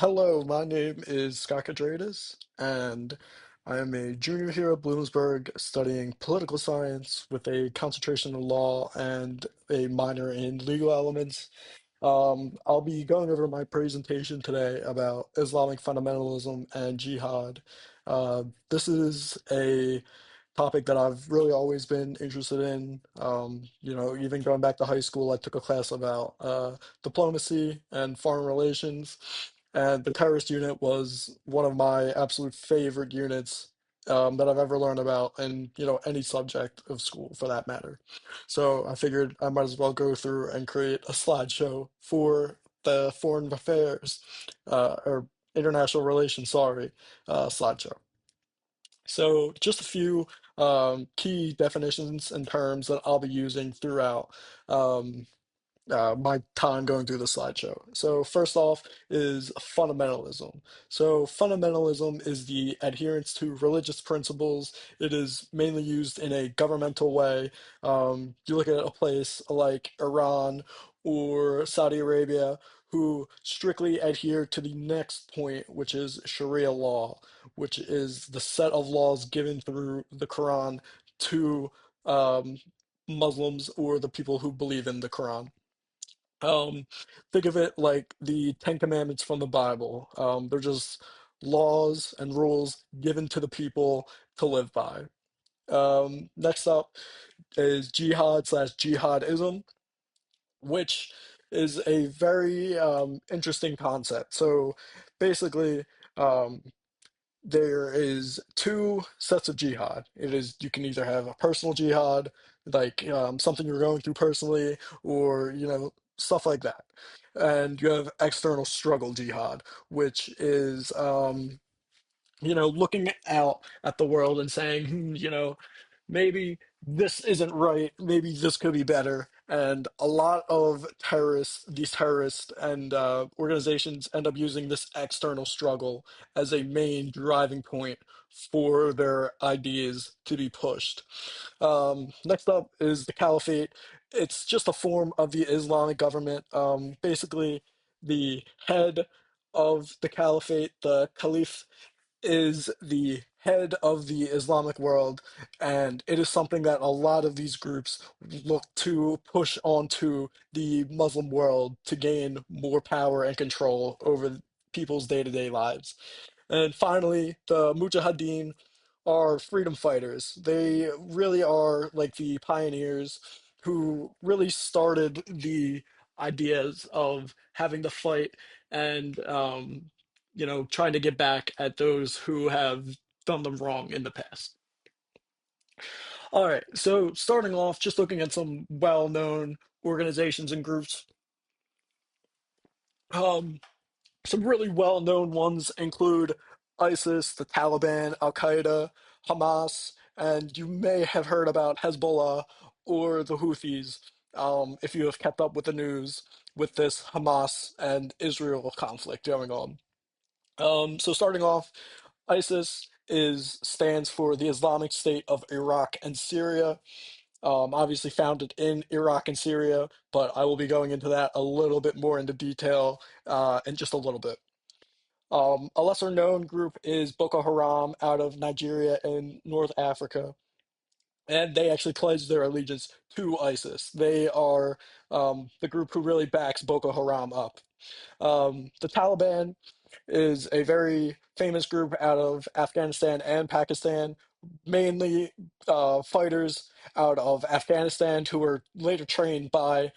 Hello, my name is Scott Cadredis, and I am a junior here at Bloomsburg studying political science with a concentration in law and a minor in legal elements. I'll be going over my presentation today about Islamic fundamentalism and jihad. This is a topic that I've really always been interested in. Even going back to high school, I took a class about diplomacy and foreign relations, and the terrorist unit was one of my absolute favorite units that I've ever learned about, in any subject of school for that matter. So I figured I might as well go through and create a slideshow for the foreign affairs or international relations, sorry, slideshow. So just a few key definitions and terms that I'll be using throughout. Um, my time going through the slideshow. So first off is fundamentalism. So fundamentalism is the adherence to religious principles. It is mainly used in a governmental way. You look at a place like Iran or Saudi Arabia, who strictly adhere to the next point, which is Sharia law, which is the set of laws given through the Quran to um, Muslims or the people who believe in the Quran. Um, think of it like the Ten Commandments from the Bible. They're just laws and rules given to the people to live by. Next up is jihad slash jihadism, which is a very interesting concept. So basically, um, there is two sets of jihad. It is you can either have a personal jihad, like something you're going through personally, or stuff like that. And you have external struggle jihad, which is looking out at the world and saying, maybe this isn't right, maybe this could be better. And a lot of these terrorists and organizations end up using this external struggle as a main driving point for their ideas to be pushed. Next up is the caliphate. It's just a form of the Islamic government. Basically, the head of the caliphate, the caliph, is the head of the Islamic world, and it is something that a lot of these groups look to push onto the Muslim world to gain more power and control over people's day-to-day lives. And finally, the Mujahideen are freedom fighters. They really are like the pioneers who really started the ideas of having to fight and trying to get back at those who have done them wrong in the past. All right, so starting off, just looking at some well-known organizations and groups. Um, Some really well-known ones include ISIS, the Taliban, Al Qaeda, Hamas, and you may have heard about Hezbollah or the Houthis, if you have kept up with the news with this Hamas and Israel conflict going on. So starting off, ISIS stands for the Islamic State of Iraq and Syria. Obviously founded in Iraq and Syria, but I will be going into that a little bit more into detail in just a little bit. A lesser known group is Boko Haram out of Nigeria and North Africa, and they actually pledge their allegiance to ISIS. They are the group who really backs Boko Haram up. The Taliban is a very famous group out of Afghanistan and Pakistan, mainly fighters out of Afghanistan who were later trained by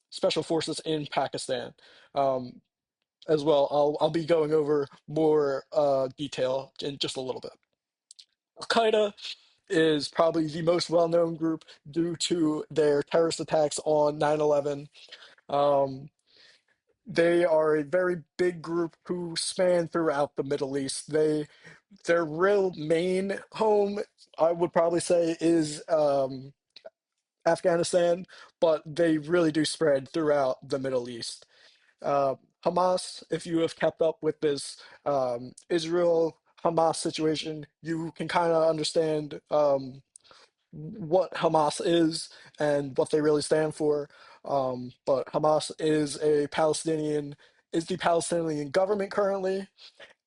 special forces in Pakistan. Um, as well. I'll be going over more detail in just a little bit. Al Qaeda is probably the most well-known group due to their terrorist attacks on 9/11. Um, they are a very big group who span throughout the Middle East. Their real main home, I would probably say, is Afghanistan, but they really do spread throughout the Middle East. Uh, Hamas, if you have kept up with this Israel Hamas situation, you can kind of understand what Hamas is and what they really stand for. But Hamas is a Palestinian is the Palestinian government currently,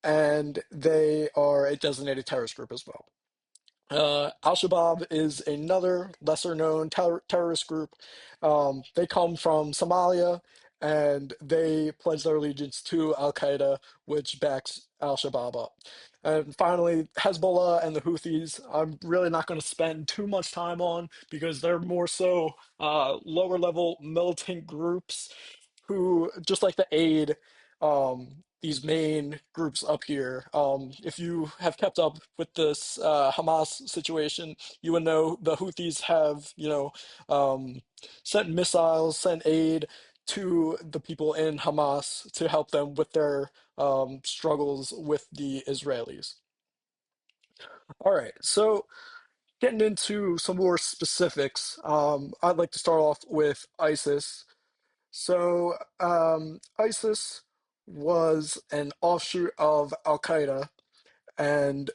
and they are a designated terrorist group as well. Al-Shabaab is another lesser known terrorist group. They come from Somalia and they pledge their allegiance to Al Qaeda, which backs Al-Shabaab up. And finally, Hezbollah and the Houthis, I'm really not going to spend too much time on because they're more so lower level militant groups who just like to aid these main groups up here. If you have kept up with this Hamas situation, you would know the Houthis have, um, sent missiles, sent aid to the people in Hamas to help them with their struggles with the Israelis. All right, so getting into some more specifics, I'd like to start off with ISIS. So, ISIS was an offshoot of Al Qaeda, and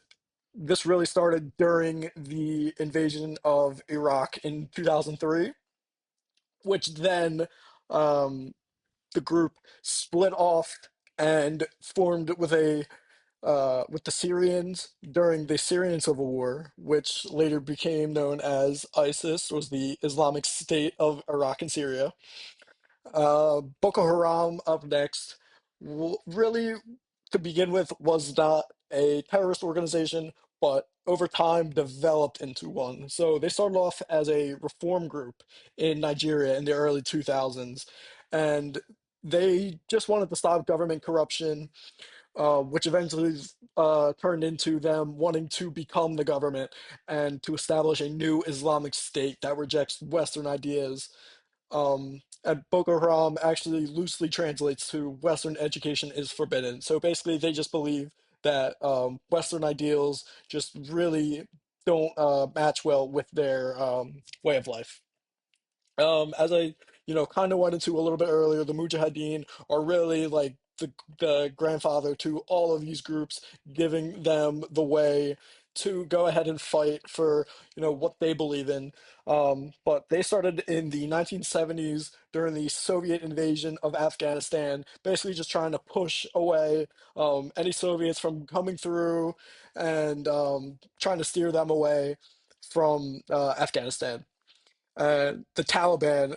this really started during the invasion of Iraq in 2003, which then um, the group split off and formed with the Syrians during the Syrian civil war, which later became known as ISIS, was the Islamic State of Iraq and Syria. Boko Haram up next. Really, to begin with, was not a terrorist organization, but over time developed into one. So they started off as a reform group in Nigeria in the early 2000s, and they just wanted to stop government corruption, which eventually turned into them wanting to become the government and to establish a new Islamic state that rejects Western ideas. And Boko Haram actually loosely translates to Western education is forbidden. So basically, they just believe that Western ideals just really don't match well with their way of life. As I, kind of went into a little bit earlier, the Mujahideen are really like the grandfather to all of these groups, giving them the way to go ahead and fight for, what they believe in. But they started in the 1970s during the Soviet invasion of Afghanistan, basically just trying to push away any Soviets from coming through and trying to steer them away from Afghanistan. The Taliban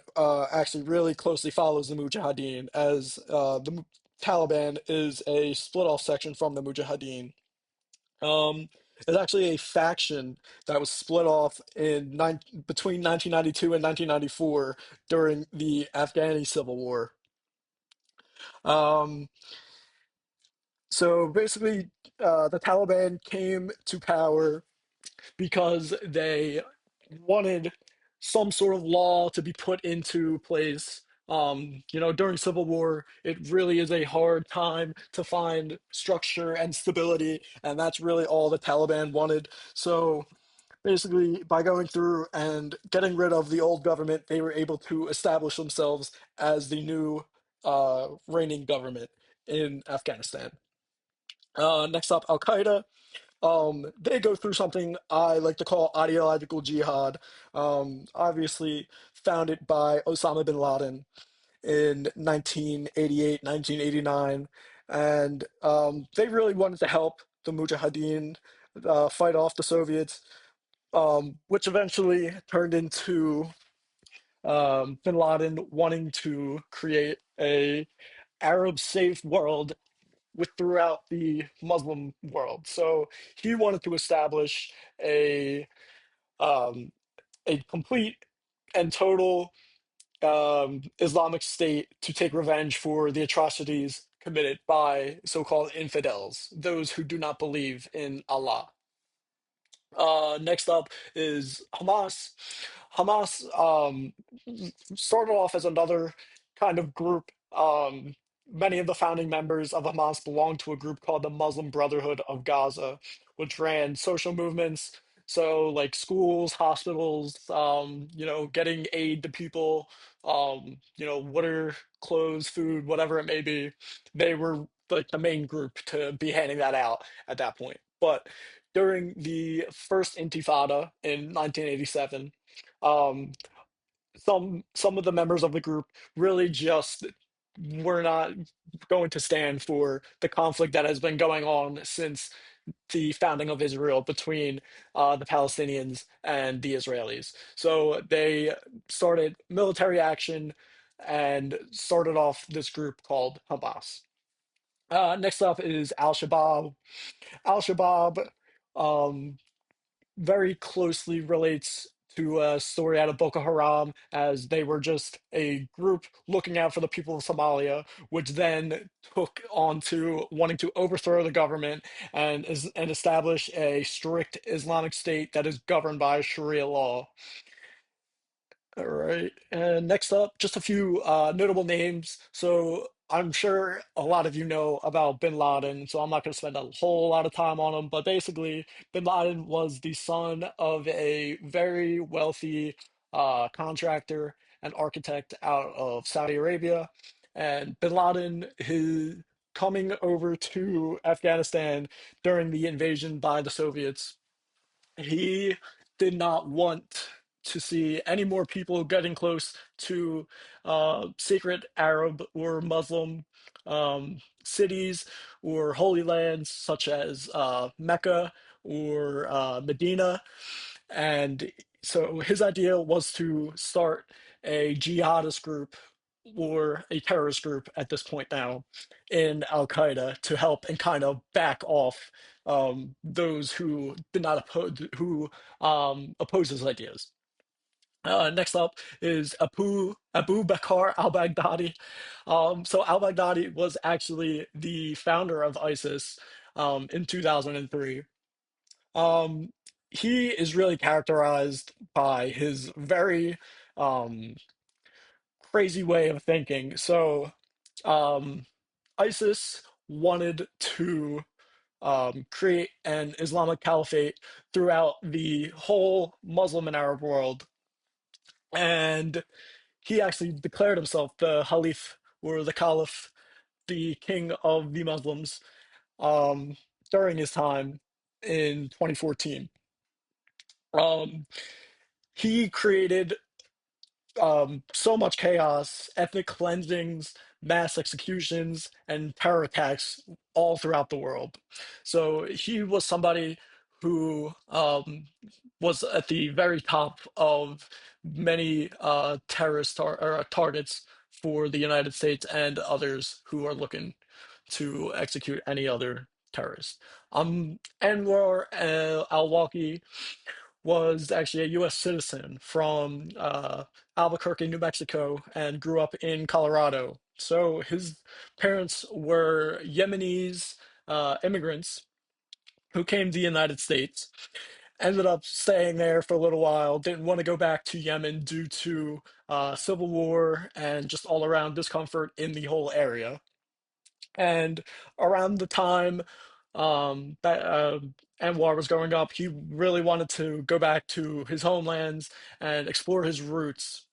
actually really closely follows the Mujahideen, as Taliban is a split off section from the Mujahideen. It's actually a faction that was split off between 1992 and 1994 during the Afghani civil war. Um, so basically, the Taliban came to power because they wanted some sort of law to be put into place. During civil war, it really is a hard time to find structure and stability, and that's really all the Taliban wanted. So basically, by going through and getting rid of the old government, they were able to establish themselves as the new reigning government in Afghanistan. Next up, Al Qaeda. They go through something I like to call ideological jihad, obviously founded by Osama bin Laden in 1988, 1989. And they really wanted to help the Mujahideen fight off the Soviets, which eventually turned into bin Laden wanting to create a Arab safe world with throughout the Muslim world. So he wanted to establish a um, a complete and total Islamic state to take revenge for the atrocities committed by so-called infidels, those who do not believe in Allah. Next up is Hamas. Hamas started off as another kind of group. Many of the founding members of Hamas belonged to a group called the Muslim Brotherhood of Gaza, which ran social movements. So, like schools, hospitals, getting aid to people, water, clothes, food, whatever it may be. They were like the main group to be handing that out at that point. But during the first Intifada in 1987, um, some of the members of the group really just we're not going to stand for the conflict that has been going on since the founding of Israel between the Palestinians and the Israelis. So they started military action and started off this group called Hamas. Next up is Al Shabaab. Al Shabaab um, very closely relates to a story out of Boko Haram, as they were just a group looking out for the people of Somalia, which then took on to wanting to overthrow the government and establish a strict Islamic state that is governed by Sharia law. All right. And next up, just a few notable names. So I'm sure a lot of you know about bin Laden, so I'm not going to spend a whole lot of time on him. But basically, bin Laden was the son of a very wealthy contractor and architect out of Saudi Arabia. And bin Laden, his coming over to Afghanistan during the invasion by the Soviets, he did not want to see any more people getting close to sacred Arab or Muslim cities or holy lands such as Mecca or Medina. And so his idea was to start a jihadist group or a terrorist group at this point now in Al Qaeda to help and kind of back off those who did not oppose his ideas. Next up is Abu Bakr al-Baghdadi. So al-Baghdadi was actually the founder of ISIS in 2003. Um, he is really characterized by his very um, crazy way of thinking. So, ISIS wanted to create an Islamic caliphate throughout the whole Muslim and Arab world. And he actually declared himself the Caliph or the Caliph, the king of the Muslims, um, during his time in 2014. Um, he created so much chaos, ethnic cleansings, mass executions, and terror attacks all throughout the world. So he was somebody who was at the very top of many targets for the United States and others who are looking to execute any other terrorist. Anwar al-Awlaki was actually a U.S. citizen from Albuquerque, New Mexico, and grew up in Colorado. So his parents were Yemenis immigrants who came to the United States, ended up staying there for a little while, didn't want to go back to Yemen due to civil war and just all around discomfort in the whole area. And around the time that Anwar was growing up, he really wanted to go back to his homelands and explore his roots,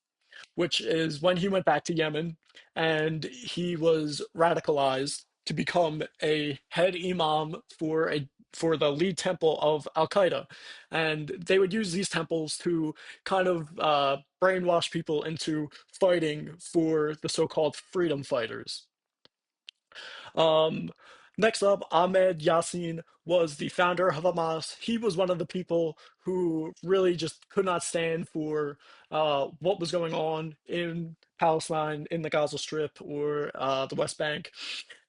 which is when he went back to Yemen and he was radicalized to become a head imam for the lead temple of Al Qaeda, and they would use these temples to kind of brainwash people into fighting for the so-called freedom fighters. Um, Next up, Ahmed Yassin was the founder of Hamas. He was one of the people who really just could not stand for what was going on in Palestine, in the Gaza Strip, or the West Bank.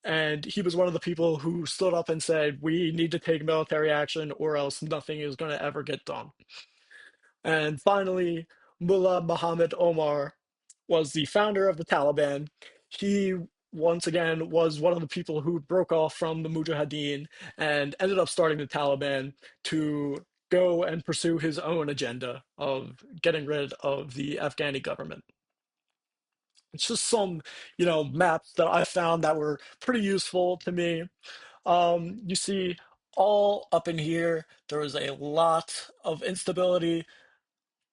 And he was one of the people who stood up and said, "We need to take military action, or else nothing is going to ever get done." And finally, Mullah Muhammad Omar was the founder of the Taliban. He once again was one of the people who broke off from the Mujahideen and ended up starting the Taliban to go and pursue his own agenda of getting rid of the Afghani government. It's just some, maps that I found that were pretty useful to me. You see, all up in here, there was a lot of instability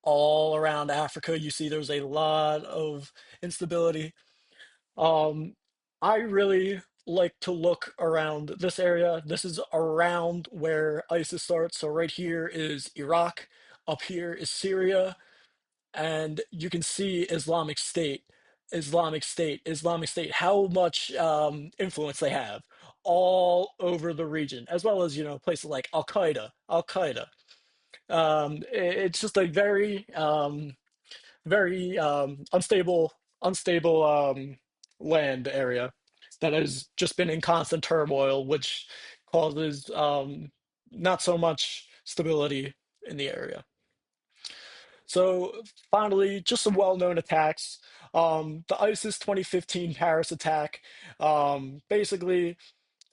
all around Africa. You see, there's a lot of instability. Um, I really like to look around this area. This is around where ISIS starts. So right here is Iraq, up here is Syria, and you can see Islamic State. Islamic State, how much influence they have all over the region, as well as, places like Al Qaeda. It's just a very unstable land area that has just been in constant turmoil, which causes not so much stability in the area. So finally, just some well-known attacks. The ISIS 2015 Paris attack. Basically,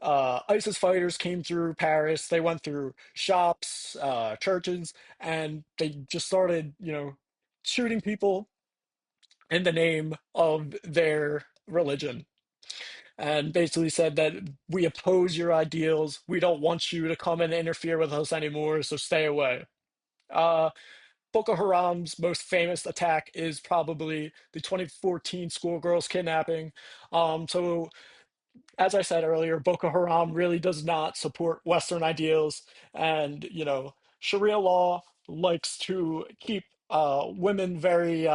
ISIS fighters came through Paris. They went through shops, churches, and they just started, shooting people in the name of their religion. And basically said that we oppose your ideals. We don't want you to come and interfere with us anymore, so stay away. Uh, Boko Haram's most famous attack is probably the 2014 schoolgirls kidnapping. So, as I said earlier, Boko Haram really does not support Western ideals, and Sharia law likes to keep women very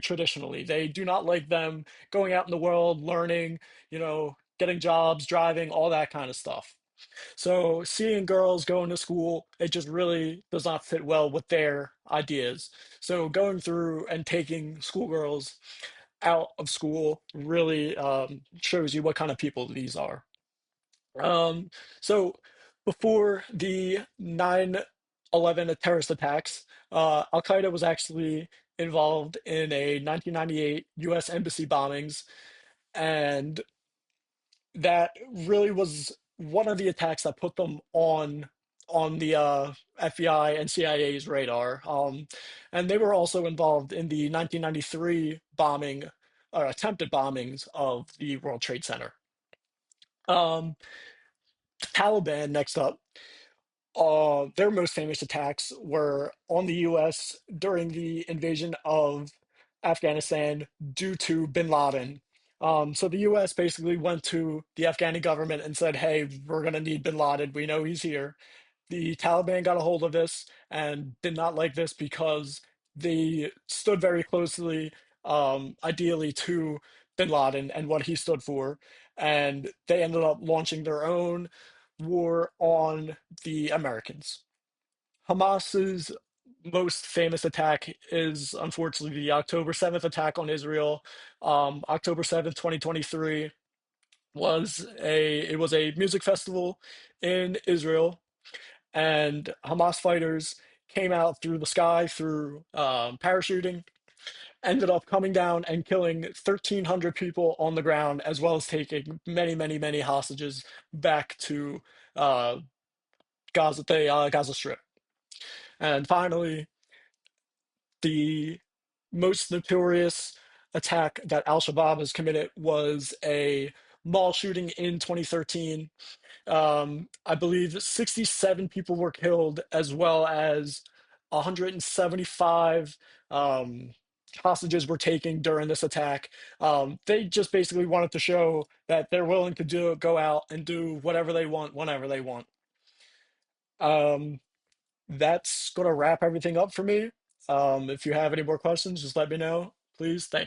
traditionally. They do not like them going out in the world, learning, getting jobs, driving, all that kind of stuff. So seeing girls going to school, it just really does not fit well with their ideas. So going through and taking schoolgirls out of school really shows you what kind of people these are. Um, so before the 9/11 terrorist attacks, Al Qaeda was actually involved in a 1998 U.S. embassy bombings, and that really was one of the attacks that put them on the FBI and CIA's radar. And they were also involved in the 1993 bombing or attempted bombings of the World Trade Center. Um, Taliban next up. Their most famous attacks were on the US during the invasion of Afghanistan due to bin Laden. So the US basically went to the Afghani government and said, hey, we're going to need bin Laden. We know he's here. The Taliban got a hold of this and did not like this because they stood very closely, ideally, to bin Laden and what he stood for. And they ended up launching their own war on the Americans. Hamas's most famous attack is unfortunately the October 7th attack on Israel. October 7th, 2023 was a music festival in Israel, and Hamas fighters came out through the sky through parachuting, ended up coming down and killing 1,300 people on the ground, as well as taking many, many, many hostages back to uh, Gaza Strip. And finally, the most notorious attack that Al Shabaab has committed was a mall shooting in 2013. I believe 67 people were killed, as well as 175 hostages were taken during this attack. They just basically wanted to show that they're willing to go out and do whatever they want, whenever they want. Um, that's going to wrap everything up for me. If you have any more questions, just let me know, please. Thank